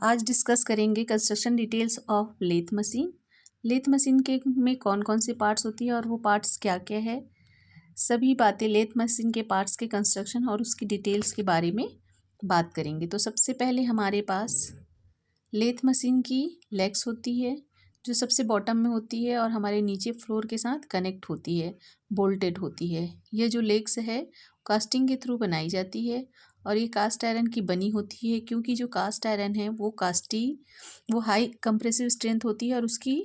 आज डिस्कस करेंगे construction details of lathe machine. Lathe machine के में कौन कौन से पार्ट्स होती है और वो पार्ट्स क्या क्या है, सभी बातें लेथ मशीन के पार्ट्स के कंस्ट्रक्शन और उसकी डिटेल्स के बारे में बात करेंगे। तो सबसे पहले हमारे पास लेथ मशीन की लेग्स होती है जो सबसे बॉटम में होती है और हमारे नीचे फ्लोर के साथ कनेक्ट होती है, बोल्टेड होती है। यह जो लेग्स है कास्टिंग के थ्रू बनाई जाती है और ये कास्ट आयरन की बनी होती है, क्योंकि जो कास्ट आयरन है वो हाई कंप्रेसिव स्ट्रेंथ होती है और उसकी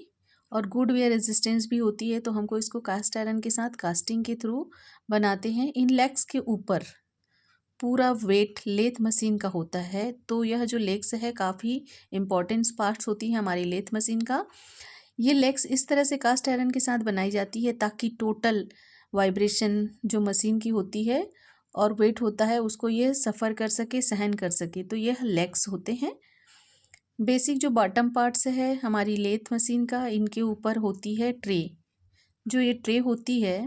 और गुड वेयर रेजिस्टेंस भी होती है। तो हमको इसको कास्ट आयरन के साथ कास्टिंग के थ्रू बनाते हैं। इन लेग्स के ऊपर पूरा वेट लेथ मशीन का होता है। तो यह जो लेग्स है काफ़ी इंपॉर्टेंट पार्ट्स होती हैं हमारी लेथ मशीन का। ये लेग्स इस तरह से कास्ट आयरन के साथ बनाई जाती है ताकि टोटल वाइब्रेशन जो मशीन की होती है और वेट होता है उसको ये सफ़र कर सके, सहन कर सके। तो यह लेग्स होते हैं। बेसिक जो बॉटम पार्ट्स है हमारी लेथ मशीन का, इनके ऊपर होती है ट्रे। जो ये ट्रे होती है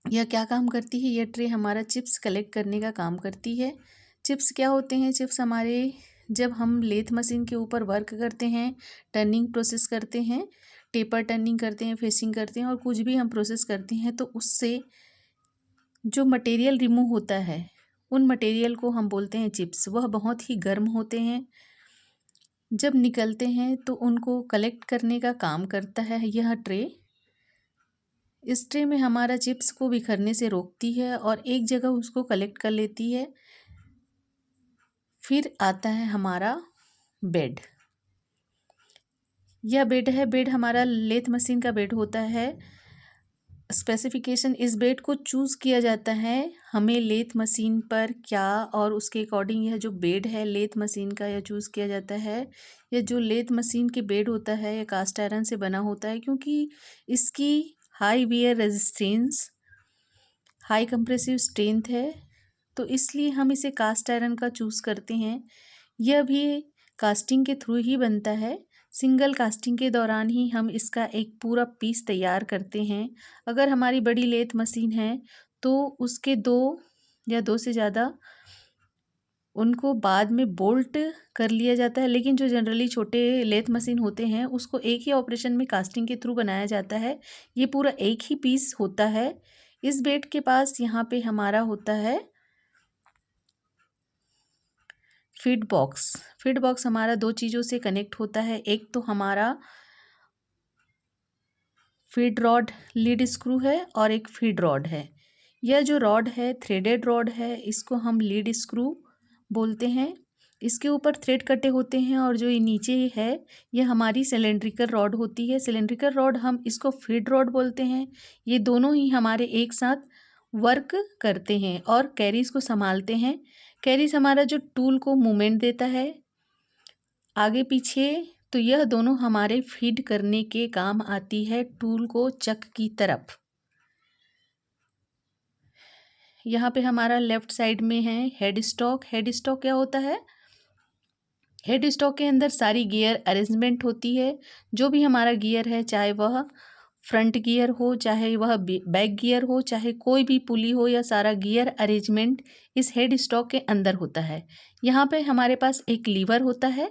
यह क्या काम करती है, यह ट्रे हमारा चिप्स कलेक्ट करने का काम करती है। चिप्स क्या होते हैं, चिप्स हमारे जब हम लेथ मशीन के ऊपर वर्क करते हैं, टर्निंग प्रोसेस करते हैं, टेपर टर्निंग करते हैं, फेसिंग करते हैं और कुछ भी हम प्रोसेस करते हैं, तो उससे जो मटेरियल रिमूव होता है उन मटेरियल को हम बोलते हैं चिप्स। वह बहुत ही गर्म होते हैं, जब निकलते हैं तो उनको कलेक्ट करने का काम करता है यह ट्रे। इस ट्रे में हमारा चिप्स को बिखरने से रोकती है और एक जगह उसको कलेक्ट कर लेती है। फिर आता है हमारा बेड। यह बेड है, बेड हमारा लेथ मशीन का बेड होता है। स्पेसिफिकेशन, इस बेड को चूज़ किया जाता है हमें लेथ मशीन पर क्या, और उसके अकॉर्डिंग यह जो बेड है लेथ मशीन का यह चूज़ किया जाता है। यह जो लेथ मशीन के बेड होता है यह कास्ट आयरन से बना होता है, क्योंकि इसकी high wear resistance, high compressive strength है, तो इसलिए हम इसे कास्ट आयरन का चूज़ करते हैं। यह भी कास्टिंग के थ्रू ही बनता है। सिंगल कास्टिंग के दौरान ही हम इसका एक पूरा पीस तैयार करते हैं। अगर हमारी बड़ी लेथ मशीन है तो उसके दो या दो से ज़्यादा उनको बाद में बोल्ट कर लिया जाता है, लेकिन जो जनरली छोटे लेथ मशीन होते हैं उसको एक ही ऑपरेशन में कास्टिंग के थ्रू बनाया जाता है। ये पूरा एक ही पीस होता है। इस बेड के पास यहाँ पे हमारा होता है फीड बॉक्स। फीड बॉक्स हमारा दो चीज़ों से कनेक्ट होता है। एक तो हमारा फीड रॉड लीड स्क्रू है और एक फीड रॉड है। यह जो रॉड है थ्रेडेड रॉड है, इसको हम लीड स्क्रू बोलते हैं। इसके ऊपर थ्रेड कटे होते हैं और जो ये नीचे है यह हमारी सिलेंड्रिकल रॉड होती है। सिलेंड्रिकल रॉड हम इसको फीड रॉड बोलते हैं। ये दोनों ही हमारे एक साथ वर्क करते हैं और कैरीज को संभालते हैं। कैरीज हमारा जो टूल को मूवमेंट देता है आगे पीछे, तो यह दोनों हमारे फीड करने के काम आती है टूल को चक की तरफ। यहाँ पे हमारा लेफ्ट साइड में है हेड स्टॉक। हेड स्टॉक क्या होता है, हेड स्टॉक के अंदर सारी गियर अरेंजमेंट होती है। जो भी हमारा गियर है, चाहे वह फ्रंट गियर हो, चाहे वह बैक गियर हो, चाहे कोई भी पुली हो, या सारा गियर अरेंजमेंट इस हेड स्टॉक के अंदर होता है। यहाँ पे हमारे पास एक लीवर होता है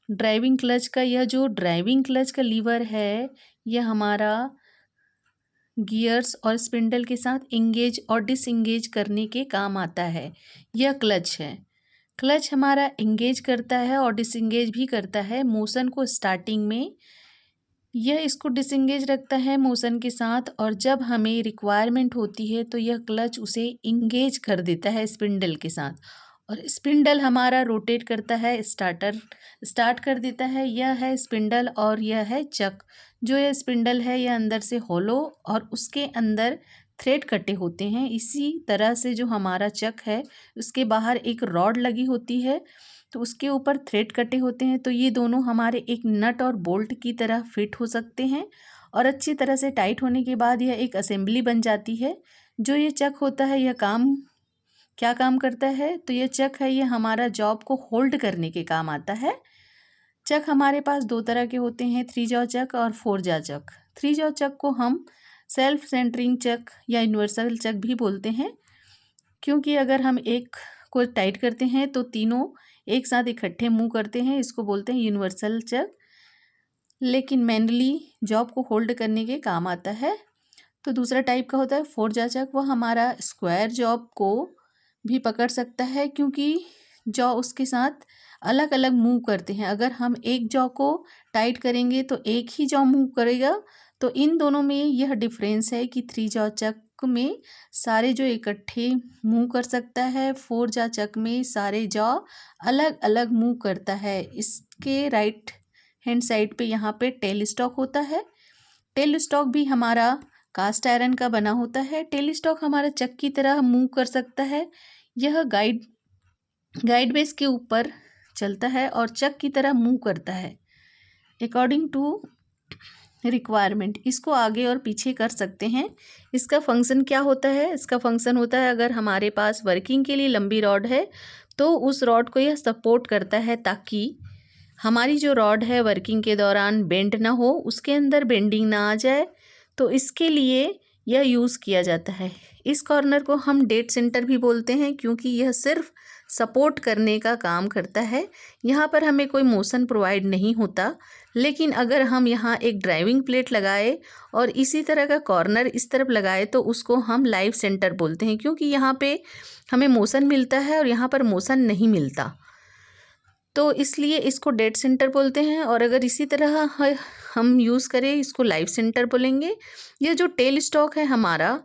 ड्राइविंग क्लच का। यह जो ड्राइविंग क्लच का लीवर है यह हमारा गियर्स और स्पिंडल के साथ इंगेज और डिसएंगेज करने के काम आता है। यह क्लच है। क्लच हमारा इंगेज करता है और डिसएंगेज भी करता है मोशन को स्टार्टिंग में। यह इसको डिसएंगेज रखता है मोशन के साथ, और जब हमें रिक्वायरमेंट होती है तो यह क्लच उसे इंगेज कर देता है स्पिंडल के साथ, और स्पिंडल हमारा रोटेट करता है, स्टार्ट कर देता है। यह है स्पिंडल और यह है चक। जो यह स्पिंडल है यह अंदर से हॉलो और उसके अंदर थ्रेड कटे होते हैं। इसी तरह से जो हमारा चक है उसके बाहर एक रॉड लगी होती है, तो उसके ऊपर थ्रेड कटे होते हैं। तो ये दोनों हमारे एक नट और बोल्ट की तरह फिट हो सकते हैं और अच्छी तरह से टाइट होने के बाद यह एक असेंबली बन जाती है। जो ये चक होता है यह क्या काम करता है, तो ये चक है, ये हमारा जॉब को होल्ड करने के काम आता है। चक हमारे पास दो तरह के होते हैं, 3 जॉ चक और 4 जॉ चक। 3 जॉ चक को हम सेल्फ सेंटरिंग चक या यूनिवर्सल चक भी बोलते हैं, क्योंकि अगर हम एक को टाइट करते हैं तो तीनों एक साथ इकट्ठे मूव करते हैं, इसको बोलते हैं यूनिवर्सल चक। लेकिन मैनुअली जॉब को होल्ड करने के काम आता है। तो दूसरा टाइप का होता है फोरजा चक, वह हमारा स्क्वायर जॉब को भी पकड़ सकता है क्योंकि जॉ उसके साथ अलग अलग मूव करते हैं। अगर हम एक जॉ को टाइट करेंगे तो एक ही जॉ मूव करेगा। तो इन दोनों में यह डिफरेंस है कि थ्री जॉ चक में सारे जो इकट्ठे मूव कर सकता है, फोर जॉ चक में सारे जॉ अलग अलग मूव करता है। इसके राइट हैंड साइड पे यहाँ पे टेल स्टॉक होता है। टेल स्टॉक भी हमारा कास्ट आयरन का बना होता है। टेल स्टॉक हमारा चक की तरह मूव कर सकता है। यह गाइड बेस के ऊपर चलता है और चक की तरह मूव करता है अकॉर्डिंग टू रिक्वायरमेंट। इसको आगे और पीछे कर सकते हैं। इसका फंक्शन क्या होता है? इसका फंक्शन होता है, अगर हमारे पास वर्किंग के लिए लंबी रॉड है तो उस रॉड को यह सपोर्ट करता है ताकि हमारी जो रॉड है वर्किंग के दौरान बेंड ना हो, उसके अंदर बेंडिंग ना आ जाए। तो इसके लिए यह यूज़ किया जाता है। इस कॉर्नर को हम डेड सेंटर भी बोलते हैं क्योंकि यह सिर्फ सपोर्ट करने का काम करता है। यहाँ पर हमें कोई मोशन प्रोवाइड नहीं होता। लेकिन अगर हम यहाँ एक ड्राइविंग प्लेट लगाए और इसी तरह का कॉर्नर इस तरफ लगाए तो उसको हम लाइव सेंटर बोलते हैं क्योंकि यहाँ पे हमें मोशन मिलता है और यहाँ पर मोशन नहीं मिलता, तो इसलिए इसको डेड सेंटर बोलते हैं। और अगर इसी तरह हम यूज़ करें इसको लाइव सेंटर बोलेंगे। यह जो टेल स्टॉक है हमारा,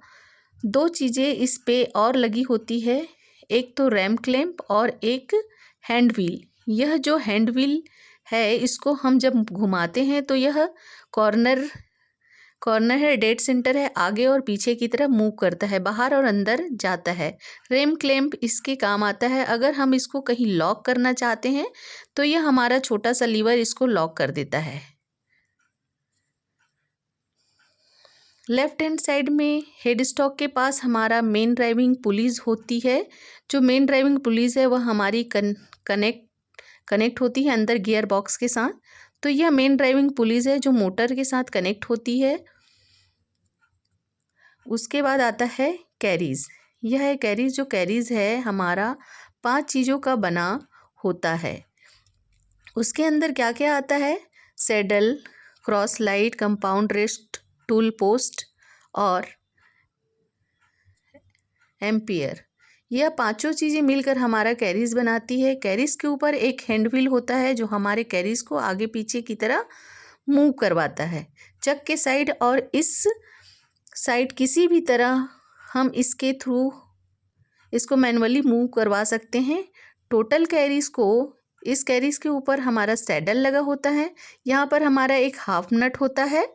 दो चीज़ें इस पे और लगी होती है, एक तो रैम क्लैंप और एक हैंड व्हील। यह जो हैंड व्हील है इसको हम जब घुमाते हैं तो यह कॉर्नर है, डेड सेंटर है, आगे और पीछे की तरफ मूव करता है, बाहर और अंदर जाता है। रैम क्लैंप इसके काम आता है, अगर हम इसको कहीं लॉक करना चाहते हैं तो यह हमारा छोटा सा लीवर इसको लॉक कर देता है। लेफ्ट हैंड साइड में हेड स्टॉक के पास हमारा मेन ड्राइविंग पुलीज होती है। जो मेन ड्राइविंग पुलीज है वह हमारी कनेक्ट होती है अंदर गियर बॉक्स के साथ। तो यह मेन ड्राइविंग पुलीज है जो मोटर के साथ कनेक्ट होती है। उसके बाद आता है कैरीज। यह है कैरीज। जो कैरीज है हमारा 5 चीज़ों का बना होता है। उसके अंदर क्या क्या आता है? Saddle, cross light, compound rest, tool post और एम्पियर। यह पांचों चीज़ें मिलकर हमारा कैरीज बनाती है। कैरीज के ऊपर एक हैंड व्हील होता है जो हमारे कैरीज को आगे पीछे की तरह मूव करवाता है। चक के साइड और इस साइड किसी भी तरह हम इसके थ्रू इसको मैनुअली मूव करवा सकते हैं। टोटल कैरीज को, इस कैरीज के ऊपर हमारा सैडल लगा होता है। यहाँ पर हमारा एक हाफ नट होता है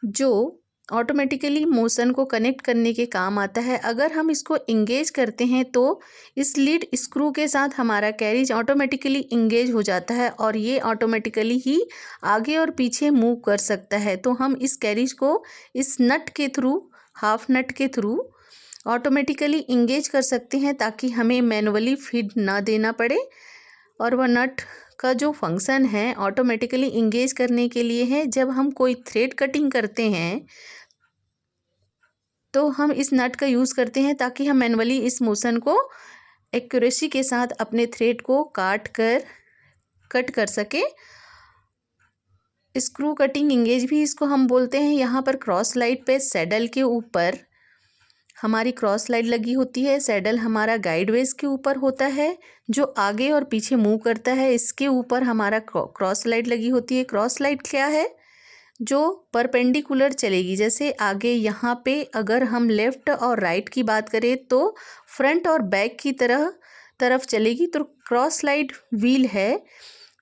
जो ऑटोमेटिकली मोशन को कनेक्ट करने के काम आता है। अगर हम इसको इंगेज करते हैं तो इस लीड स्क्रू के साथ हमारा कैरीज ऑटोमेटिकली इंगेज हो जाता है और ये ऑटोमेटिकली ही आगे और पीछे मूव कर सकता है। तो हम इस कैरीज को इस नट के थ्रू, हाफ नट के थ्रू ऑटोमेटिकली इंगेज कर सकते हैं ताकि हमें मैनुअली फीड ना देना पड़े। और वह नट का जो फंक्शन है ऑटोमेटिकली इंगेज करने के लिए है। जब हम कोई थ्रेड कटिंग करते हैं तो हम इस नट का यूज़ करते हैं ताकि हम मैनुअली इस मोशन को एक्यूरेसी के साथ अपने थ्रेड को कट कर सके। स्क्रू कटिंग इंगेज भी इसको हम बोलते हैं। यहाँ पर क्रॉस लाइट पे सैडल के ऊपर हमारी क्रॉस लाइट लगी होती है। सैडल हमारा गाइड वेज के ऊपर होता है जो आगे और पीछे मूव करता है। इसके ऊपर हमारा क्रॉस लाइट लगी होती है। क्रॉस लाइट क्या है? जो परपेंडिकुलर चलेगी। जैसे आगे यहाँ पे अगर हम लेफ़्ट और राइट की बात करें तो फ्रंट और बैक की तरफ चलेगी। तो क्रॉस लाइट व्हील है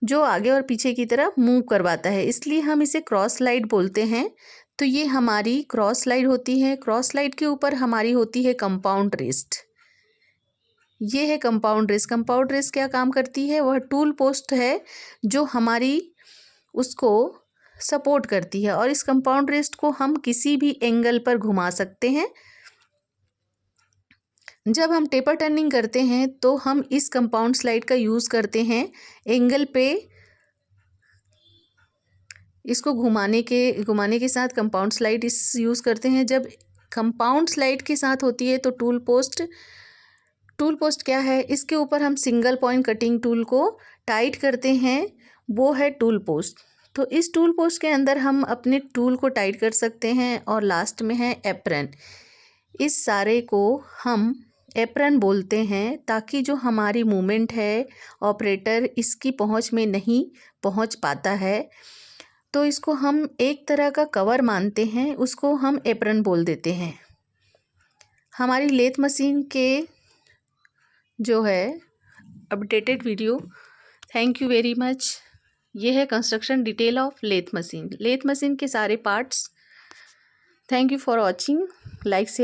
जो आगे और पीछे की तरफ मूव करवाता है, इसलिए हम इसे क्रॉस लाइट बोलते हैं। तो ये हमारी क्रॉस लाइट होती है। क्रॉस लाइट के ऊपर हमारी होती है कंपाउंड रेस्ट। ये है कंपाउंड रेस्ट। कंपाउंड रेस्ट क्या काम करती है? वह टूल पोस्ट है जो हमारी उसको सपोर्ट करती है और इस कंपाउंड रेस्ट को हम किसी भी एंगल पर घुमा सकते हैं। जब हम टेपर टर्निंग करते हैं तो हम इस कंपाउंड स्लाइड का यूज़ करते हैं एंगल पे। इसको घुमाने के साथ कंपाउंड स्लाइड यूज़ करते हैं। जब कंपाउंड स्लाइड के साथ होती है तो टूल टूल पोस्ट क्या है? इसके ऊपर हम सिंगल पॉइंट कटिंग टूल को टाइट करते हैं, वो है टूल पोस्ट। तो इस टूल पोस्ट के अंदर हम अपने टूल को टाइट कर सकते हैं। और लास्ट में है एप्रन। इस सारे को हम एप्रन बोलते हैं, ताकि जो हमारी मूवमेंट है ऑपरेटर इसकी पहुंच में नहीं पहुंच पाता है, तो इसको हम एक तरह का कवर मानते हैं, उसको हम एप्रन बोल देते हैं। हमारी लेथ मशीन के जो है updated video, thank you very much. ये है construction detail of lathe machine के सारे parts. Thank you for watching. Like से